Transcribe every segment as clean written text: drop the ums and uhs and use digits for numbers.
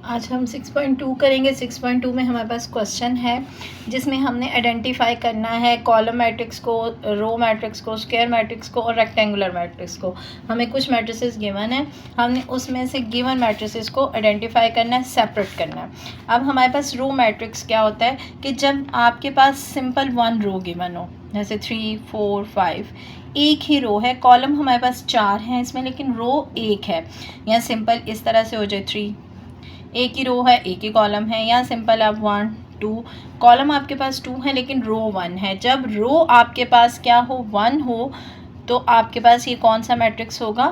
आज हम 6.2 करेंगे। 6.2 में हमारे पास क्वेश्चन है जिसमें हमने आइडेंटिफाई करना है कॉलम मैट्रिक्स को, रो मैट्रिक्स को, स्क्वायर मैट्रिक्स को और रेक्टेंगुलर मैट्रिक्स को। हमें कुछ मैट्रिसेस गिवन है, हमने उसमें से गिवन मैट्रिसेस को आइडेंटिफाई करना है, सेपरेट करना है। अब हमारे पास रो मैट्रिक्स क्या होता है कि जब आपके पास सिंपल वन रो गिवन हो, जैसे 3, 4, 5, एक ही रो है, कॉलम हमारे पास 4 हैं इसमें, लेकिन रो एक है। या सिंपल इस तरह से हो जाए 3, एक ही रो है, एक ही कॉलम है। या सिंपल आप 1, 2, कॉलम आपके पास 2 है लेकिन रो 1 है। जब रो आपके पास क्या हो, 1 हो, तो आपके पास ये कौन सा मैट्रिक्स होगा,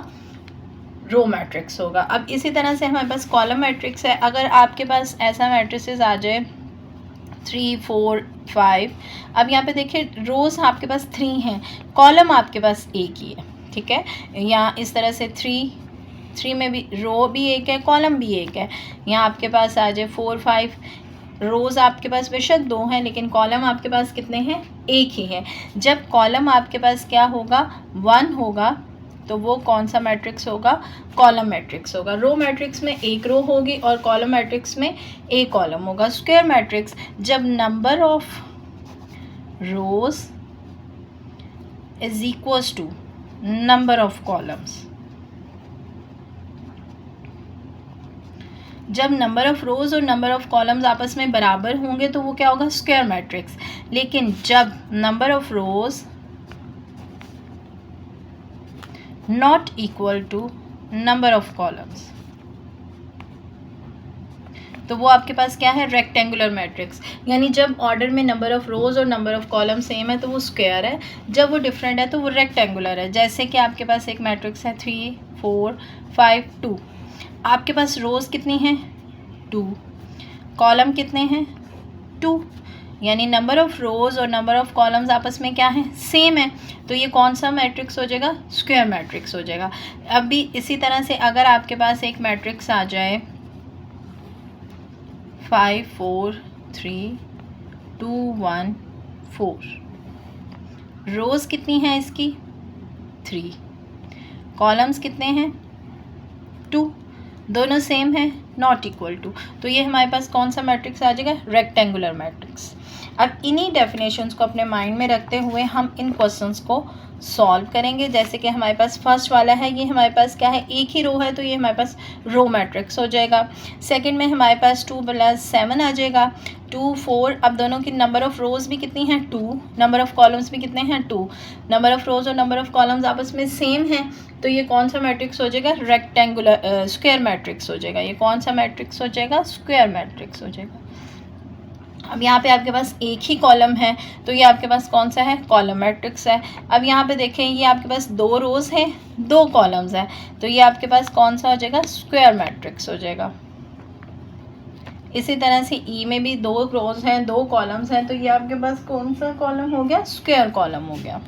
रो मैट्रिक्स होगा। अब इसी तरह से हमारे पास कॉलम मैट्रिक्स है। अगर आपके पास ऐसा मैट्रिसेस आ जाए 3, 4, 5, अब यहाँ पे देखिए रोज़ आपके पास 3 हैं, कॉलम आपके पास एक ही है, ठीक है। या इस तरह से 3 में भी रो भी एक है, कॉलम भी एक है। यहाँ आपके पास आ जाए 4, 5, रोज़ आपके पास बेशक 2 हैं लेकिन कॉलम आपके पास कितने हैं, एक ही है। जब कॉलम आपके पास क्या होगा, 1 होगा, तो वो कौन सा मैट्रिक्स होगा, कॉलम मैट्रिक्स होगा। रो मैट्रिक्स में एक रो होगी और कॉलम मैट्रिक्स में एक कॉलम होगा। स्क्वायर मैट्रिक्स जब number of rows is equals to number of columns, जब नंबर ऑफ़ रोज़ और नंबर ऑफ़ कॉलम्स आपस में बराबर होंगे तो वो क्या होगा, स्क्वायर मैट्रिक्स। लेकिन जब number of rows not equal to number of columns, तो वो आपके पास क्या है, रेक्टेंगुलर मैट्रिक्स। यानी जब ऑर्डर में नंबर ऑफ़ रोज़ और नंबर ऑफ़ कॉलम सेम है तो वो स्क्वायर है, जब वो डिफरेंट है तो वो रेक्टेंगुलर है। जैसे कि आपके पास एक मैट्रिक्स है 3, 4, 5, 2, आपके पास रोज़ कितनी हैं, 2, कॉलम कितने हैं, 2, यानी नंबर ऑफ़ रोज़ और नंबर ऑफ़ कॉलम्स आपस में क्या है, सेम है, तो ये कौन सा मैट्रिक्स हो जाएगा, स्क्वायर मैट्रिक्स हो जाएगा। अब भी इसी तरह से अगर आपके पास एक मैट्रिक्स आ जाए 5, 4, 3, 2, 1, 4, रोज़ कितनी हैं इसकी, 3, कॉलम्स कितने हैं, 2, दोनों सेम है, नॉट इक्वल टू, तो ये हमारे पास कौन सा मैट्रिक्स आ जाएगा, रेक्टेंगुलर मैट्रिक्स। अब इन्हीं डेफिनेशंस को अपने माइंड में रखते हुए हम इन क्वेश्चंस को सॉल्व करेंगे। जैसे कि हमारे पास फर्स्ट वाला है, ये हमारे पास क्या है, एक ही रो है, तो ये हमारे पास रो मैट्रिक्स हो जाएगा। सेकंड में हमारे पास 2 + 7 आ जाएगा, 2, 4, अब दोनों की नंबर ऑफ़ रोज़ भी कितनी हैं, 2, नंबर ऑफ़ कॉलम्स भी कितने हैं, 2, नंबर ऑफ़ रोज़ और नंबर ऑफ़ कॉलम्स आपस में सेम हैं, तो ये कौन सा मैट्रिक्स हो जाएगा, रेक्टेंगुलर स्क्वायर मैट्रिक्स हो जाएगा। ये कौन सा मैट्रिक्स हो जाएगा, स्क्वायर मैट्रिक्स हो जाएगा। अब यहाँ पे आपके पास एक ही कॉलम है तो ये आपके पास कौन सा है, कॉलम मैट्रिक्स है। अब यहाँ पे देखें ये आपके पास 2 रोज़ हैं, 2 कॉलम्स हैं, तो ये आपके पास कौन सा हो जाएगा, स्क्वायर मैट्रिक्स हो जाएगा। इसी तरह से ई में भी 2 रोज़ हैं, 2 कॉलम्स हैं, तो ये आपके पास कौन सा कॉलम हो गया, स्क्वायर कॉलम हो गया।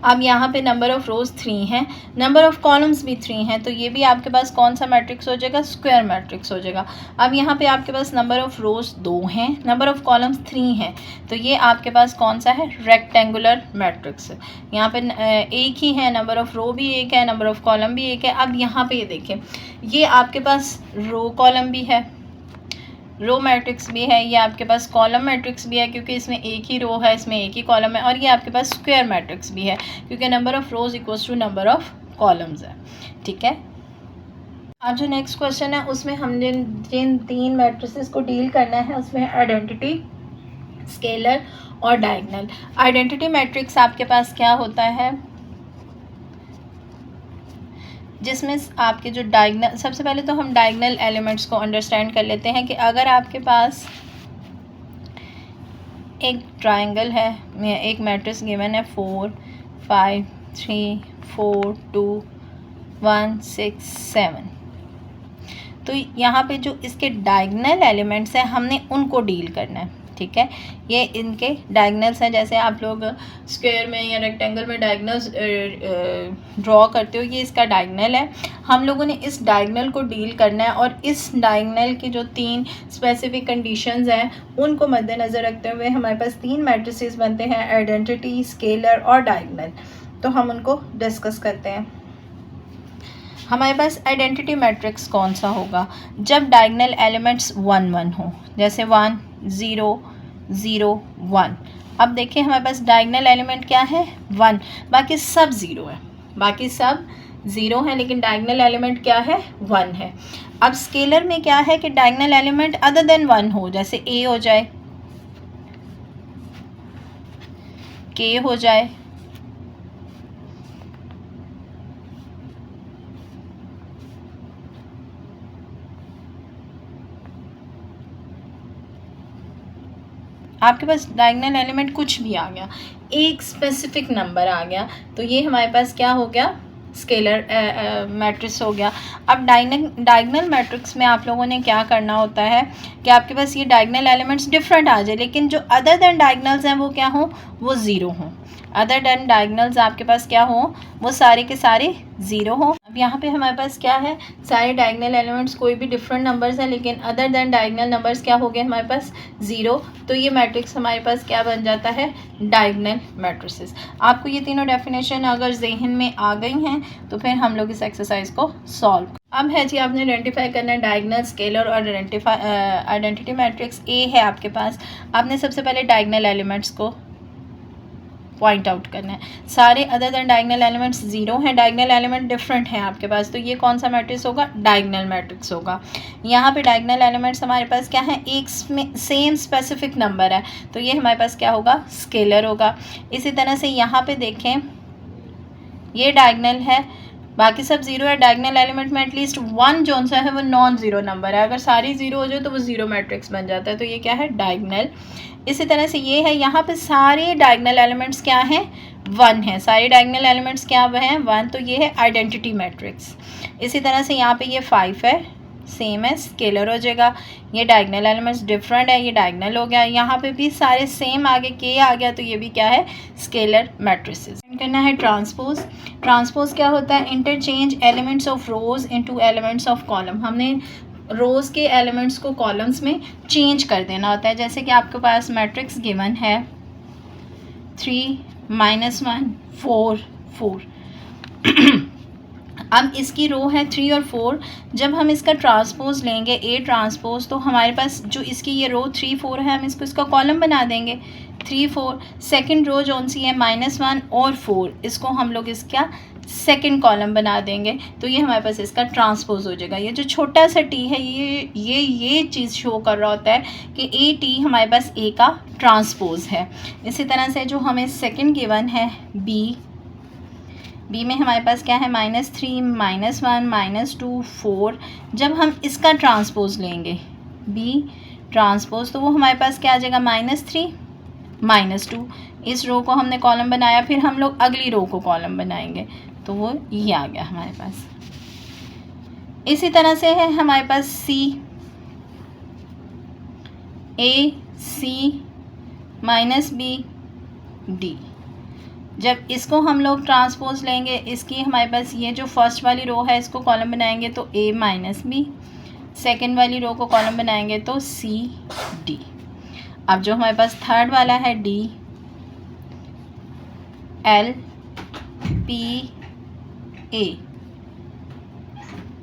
अब यहाँ पे नंबर ऑफ़ रोज़ 3 हैं, नंबर ऑफ़ कॉलम्स भी 3 हैं, तो ये भी आपके पास कौन सा मैट्रिक्स हो जाएगा, स्क्वायर मैट्रिक्स हो जाएगा। अब यहाँ पे आपके पास नंबर ऑफ़ रोज़ 2 हैं, नंबर ऑफ़ कॉलम्स 3 हैं, तो ये आपके पास कौन सा है, रेक्टेंगुलर मैट्रिक्स। यहाँ पे एक ही है, नंबर ऑफ़ रो भी एक है, नंबर ऑफ़ कॉलम भी एक है। अब यहाँ पे ये देखें, ये आपके पास रो कॉलम भी है, रो मैट्रिक्स भी है, ये आपके पास कॉलम मैट्रिक्स भी है क्योंकि इसमें एक ही रो है, इसमें एक ही कॉलम है, और ये आपके पास स्क्वायर मैट्रिक्स भी है क्योंकि number of rows equals to number of columns है, ठीक है। अब जो नेक्स्ट क्वेश्चन है उसमें हमने जिन 3 मैट्रिसेस को डील करना है उसमें आइडेंटिटी, स्केलर और डायगनल। आइडेंटिटी मैट्रिक्स आपके पास क्या होता है, जिसमें आपके जो डायगनल, सबसे पहले तो हम डायगनल एलिमेंट्स को अंडरस्टैंड कर लेते हैं कि अगर आपके पास एक ट्रायंगल है, एक मैट्रिक्स गिवन है 4, 5, 3, 4, 2, 1, 6, 7, तो यहाँ पे जो इसके डायगनल एलिमेंट्स हैं हमने उनको डील करना है, ठीक है। ये इनके डायगनल्स हैं, जैसे आप लोग स्क्वायर में या रेक्टेंगल में डायगनल्स ड्रॉ करते हो, ये इसका डायगनल है। हम लोगों ने इस डायगनल को डील करना है और इस डायगनल की जो 3 स्पेसिफिक कंडीशंस हैं उनको मद्देनज़र रखते हुए हमारे पास 3 मैट्रिसेस बनते हैं, आइडेंटिटी, स्केलर और डायगनल। तो हम उनको डिस्कस करते हैं। हमारे पास आइडेंटिटी मैट्रिक्स कौन सा होगा, जब डायगोनल एलिमेंट्स 1 1 हो, जैसे 1 0 0 1। अब देखिए हमारे पास डायगोनल एलिमेंट क्या है 1, बाकी सब ज़ीरो है, बाकी सब ज़ीरो है, लेकिन डायगोनल एलिमेंट क्या है 1 है। अब स्केलर में क्या है कि डायगोनल एलिमेंट अदर देन 1 हो, जैसे a हो जाए, k हो जाए, आपके पास डायगोनल एलिमेंट कुछ भी आ गया, एक स्पेसिफिक नंबर आ गया, तो ये हमारे पास क्या हो गया, स्केलर मैट्रिक्स हो गया। अब डायगोनल मैट्रिक्स में आप लोगों ने क्या करना होता है कि आपके पास ये डायगोनल एलिमेंट्स डिफरेंट आ जाए, लेकिन जो अदर देन डायगोनल्स हैं वो क्या हो, वो ज़ीरो हों। अदर देन डायगोनल्स आपके पास क्या हो, वो सारे के सारे ज़ीरो हो। अब यहाँ पे हमारे पास क्या है, सारे डायगोनल एलिमेंट्स कोई भी डिफरेंट नंबर्स हैं, लेकिन अदर देन डायगोनल नंबर्स क्या हो गए हमारे पास ज़ीरो, तो ये मैट्रिक्स हमारे पास क्या बन जाता है, डायगोनल मैट्रिसेस। आपको ये तीनों डेफिनेशन अगर जहन में आ गई हैं तो फिर हम लोग इस एक्सरसाइज को सॉल्व। अब है जी, आपने आइडेंटिफाई करना है डायगोनल, स्केलर और आइडेंटिटी मैट्रिक्स। ए है आपके पास, आपने सबसे पहले डायगोनल एलिमेंट्स को पॉइंट आउट करना है। सारे other than diagonal elements zero हैं, डायगोनल एलिमेंट डिफरेंट हैं आपके पास, तो ये कौन सा मैट्रिक्स होगा, डायगोनल मैट्रिक्स होगा। यहाँ पे डायगोनल एलिमेंट्स हमारे पास क्या है, एक सेम स्पेसिफिक नंबर है, तो ये हमारे पास क्या होगा, स्केलर होगा। इसी तरह से यहाँ पे देखें, ये डायगोनल है, बाकी सब ज़ीरो है, डायगोनल एलिमेंट में एटलीस्ट 1 जो सा है वो नॉन ज़ीरो नंबर है, अगर सारी ज़ीरो हो जाए तो वो ज़ीरो मैट्रिक्स बन जाता है, तो ये क्या है, डायगोनल। इसी तरह से ये है, यहाँ पे सारे डायगोनल एलिमेंट्स क्या हैं, 1 है, सारे डायगोनल एलिमेंट्स क्या हैं, 1, तो ये है आइडेंटिटी मैट्रिक्स। इसी तरह से यहाँ पे ये 5 है, सेम है, स्केलर हो जाएगा। ये डायगोनल एलिमेंट्स डिफरेंट है, ये डायगोनल हो गया। यहाँ पे भी सारे सेम आगे के आ गया, तो ये भी क्या है, स्केलर मैट्रिसेस। करना है ट्रांसपोज। ट्रांसपोज क्या होता है, interchange elements of rose into elements of column. हमने रोज के एलिमेंट्स को कॉलम्स में चेंज कर देना होता है। जैसे कि आपके पास मैट्रिक्स गिवन है 3 -1 4 4 अब इसकी रो है 3 और 4, जब हम इसका ट्रांसपोज लेंगे ए ट्रांसपोज, तो हमारे पास जो इसकी ये रो 3 4 है, हम इसका कॉलम बना देंगे 3 4। सेकंड रो जो सी है -1 और 4, इसको हम लोग इसका सेकंड कॉलम बना देंगे, तो ये हमारे पास इसका ट्रांसपोज हो जाएगा। ये जो छोटा सा टी है, ये चीज़ शो कर रहा होता है कि ए टी हमारे पास ए का ट्रांसपोज है। इसी तरह से जो हमें सेकंड गिवन है बी में हमारे पास क्या है, -3 -1 -2 4, जब हम इसका ट्रांसपोज लेंगे बी ट्रांसपोज, तो वो हमारे पास क्या आ जाएगा, -3 -2। इस रो को हमने कॉलम बनाया, फिर हम लोग अगली रो को कॉलम बनाएंगे, तो वो ये आ गया हमारे पास। इसी तरह से है हमारे पास सी, ए सी -b डी, जब इसको हम लोग ट्रांसपोज लेंगे, इसकी हमारे पास ये जो फर्स्ट वाली रो है इसको कॉलम बनाएंगे तो a -b, सेकंड वाली रो को कॉलम बनाएंगे तो c d। अब जो हमारे पास थर्ड वाला है d l p a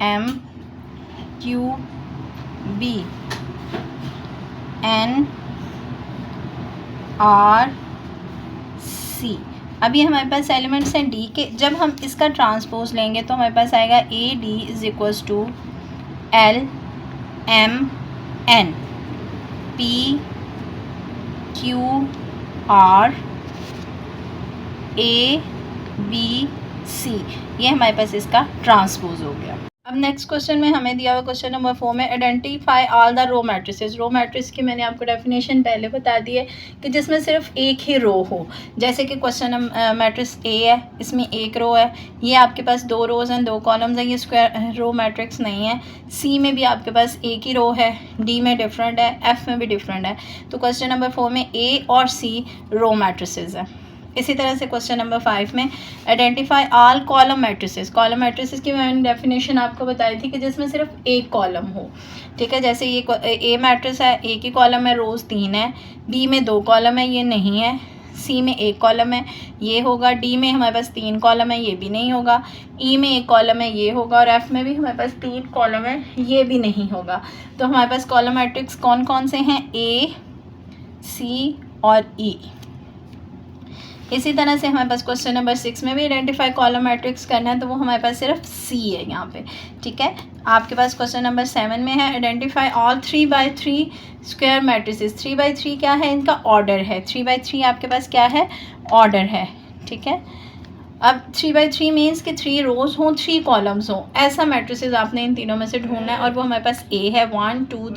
m q b n r c। अब ये हमारे पास एलिमेंट्स हैं डी के, जब हम इसका ट्रांसपोज लेंगे तो हमारे पास आएगा A D is equals to L M N P Q R A B C, ये हमारे पास इसका ट्रांसपोज हो गया। अब नेक्स्ट क्वेश्चन में हमें दिया हुआ क्वेश्चन नंबर 4 में identify all the row matrices. Row matrix की मैंने आपको डेफिनेशन पहले बता दी है कि जिसमें सिर्फ एक ही रो हो। जैसे कि क्वेश्चन मैट्रिक्स ए है, इसमें एक रो है, ये आपके पास 2 रोज़ हैं 2 कॉलम्स हैं, ये स्क्वायर रो मैट्रिक्स नहीं है। सी में भी आपके पास एक ही रो है, डी में डिफरेंट है, एफ में भी डिफरेंट है। तो क्वेश्चन नंबर 4 में ए और सी रो मैट्रिसेस है। इसी तरह से क्वेश्चन नंबर 5 में identify all column matrices. Column matrices की मैंने डेफिनेशन आपको बताई थी कि जिसमें सिर्फ एक कॉलम हो, ठीक है। जैसे ये ए मैट्रिक्स है, ए की कॉलम है, रोज़ 3 है, बी में 2 कॉलम है, ये नहीं है, सी में एक कॉलम है, ये होगा। डी में हमारे पास 3 कॉलम है, ये भी नहीं होगा। ई में एक कॉलम है, ये होगा। और एफ में भी हमारे पास 3 कॉलम है, ये भी नहीं होगा। तो हमारे पास कॉलम मैट्रिक्स कौन कौन से हैं? ए, सी और ई। इसी तरह से हमारे पास क्वेश्चन नंबर 6 में भी आइडेंटिफाई कॉलम मैट्रिक्स करना है, तो वो हमारे पास सिर्फ सी है यहाँ पे, ठीक है। आपके पास क्वेश्चन नंबर 7 में है identify all 3x3 square matrices. 3x3 क्या है? इनका ऑर्डर है। 3x3 आपके पास क्या है? ऑर्डर है, ठीक है। अब 3x3 मीन्स कि 3 रोज हों, 3 कॉलम्स हों, ऐसा मैट्रिसेस आपने इन तीनों में से ढूंढना है। और वो हमारे पास ए है, 1 2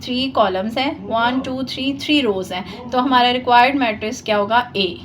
3 कॉलम्स हैं, 1 2 3 रोज हैं। तो हमारा रिक्वायर्ड मैट्रिक्स क्या होगा? ए।